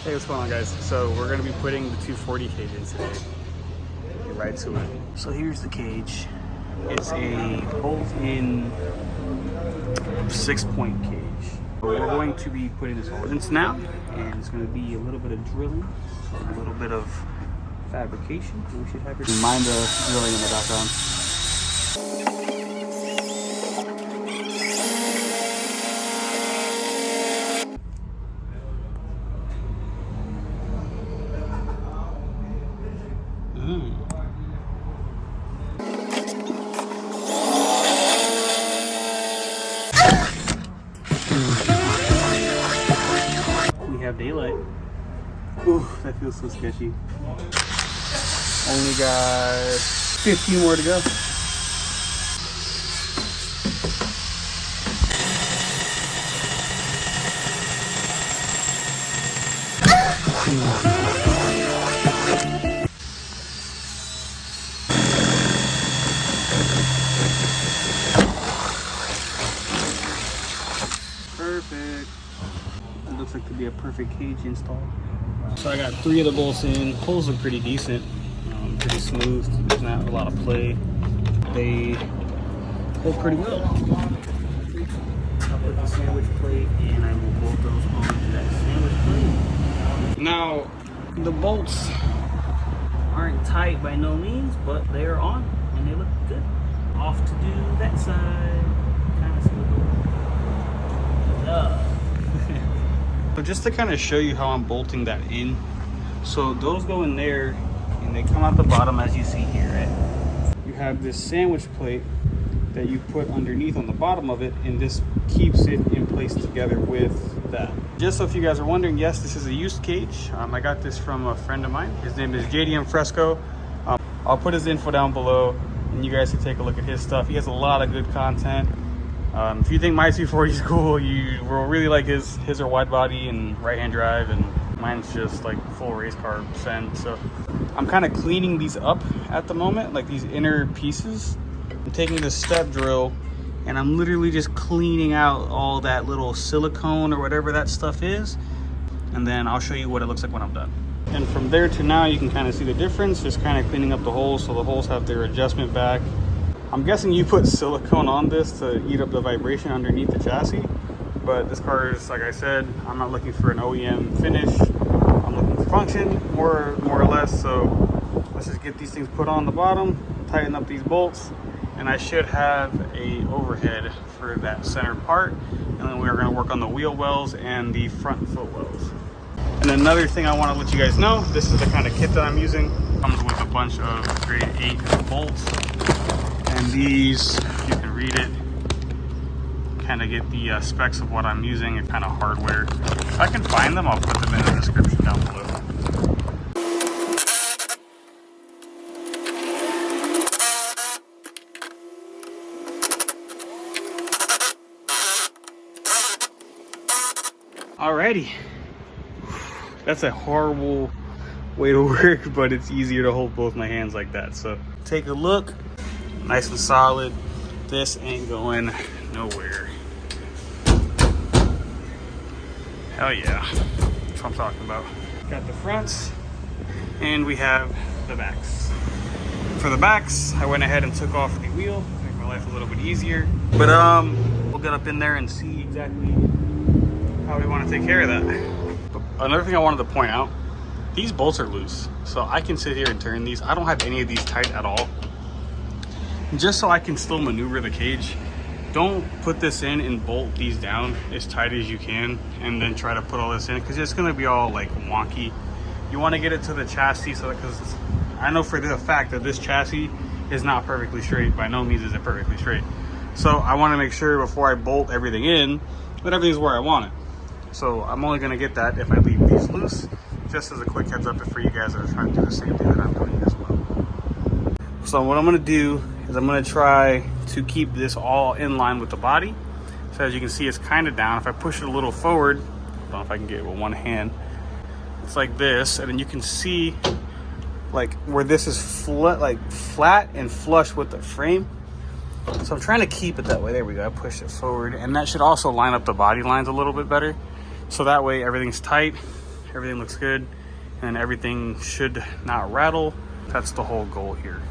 Hey, what's going on, guys? So we're gonna be putting the 240 cage in today. Get right to it. So here's the cage. It's a bolt-in 6-point cage. So we're going to be putting this hole in now, and it's gonna be a little bit of drilling, a little bit of fabrication. We should have it. Mind the drilling in the background. We have daylight. Ooh, that feels so sketchy. Only got 15 more to go. Perfect. It looks like to be a perfect cage install. So I got 3 of the bolts in. Holes look pretty decent, pretty smooth. There's not a lot of play. They hold pretty well. I'll put the sandwich plate and I will bolt those onto that sandwich plate. Now, the bolts aren't tight by no means, but they are on and they look good. Off to do that side. Kind of smooth. So just to kind of show you how I'm bolting that in. So those go in there and they come out the bottom as you see here, right? You have this sandwich plate that you put underneath on the bottom of it, and this keeps it in place together with that. Just so if you guys are wondering, yes, this is a used cage. I got this from a friend of mine. His name is JDM Fresco. I'll put his info down below and you guys can take a look at his stuff. He has a lot of good content. If you think my 240 is cool, you will really like his are wide body and right hand drive, and mine's just like full race car send. So I'm kind of cleaning these up at the moment, like these inner pieces. I'm taking the step drill and I'm literally just cleaning out all that little silicone or whatever that stuff is, and then I'll show you what it looks like when I'm done. And from there to now, you can kind of see the difference, just kind of cleaning up the holes so the holes have their adjustment back. I'm guessing you put silicone on this to eat up the vibration underneath the chassis, but this car is, like I said, I'm not looking for an OEM finish. I'm looking for function, more or less. So let's just get these things put on the bottom, tighten up these bolts, and I should have a overhead for that center part. And then we're gonna work on the wheel wells and the front foot wells. And another thing I want to let you guys know, this is the kind of kit that I'm using. Comes with a bunch of grade 8 bolts. And these, you can read it, kind of get the specs of what I'm using and kind of hardware. If I can find them, I'll put them in the description down below. Alrighty. That's a horrible way to work, but it's easier to hold both my hands like that. So take a look. Nice and solid. This ain't going nowhere. Hell yeah. That's what I'm talking about. Got the fronts and we have the backs. For the backs, I went ahead and took off the wheel to make my life a little bit easier. But we'll get up in there and see exactly how we want to take care of that. But another thing I wanted to point out, these bolts are loose. So I can sit here and turn these. I don't have any of these tight at all. Just so I can still maneuver the cage. Don't put this in and bolt these down as tight as you can and then try to put all this in, because it's going to be all like wonky. You want to get it to the chassis, so because I know for the fact that this chassis is not perfectly straight. By no means is it perfectly straight. So I want to make sure before I bolt everything in that everything's where I want it. So I'm only going to get that if I leave these loose, just as a quick heads up for you guys that are trying to do the same thing that I'm doing as well. So what I'm going to do is I'm going to try to keep this all in line with the body. So as you can see, it's kind of down. If I push it a little forward, I don't know if I can get it with one hand, it's like this, and then you can see like where this is flat and flush with the frame. So I'm trying to keep it that way. There we go. I pushed it forward, and that should also line up the body lines a little bit better. So that way everything's tight, everything looks good, and everything should not rattle. That's the whole goal here.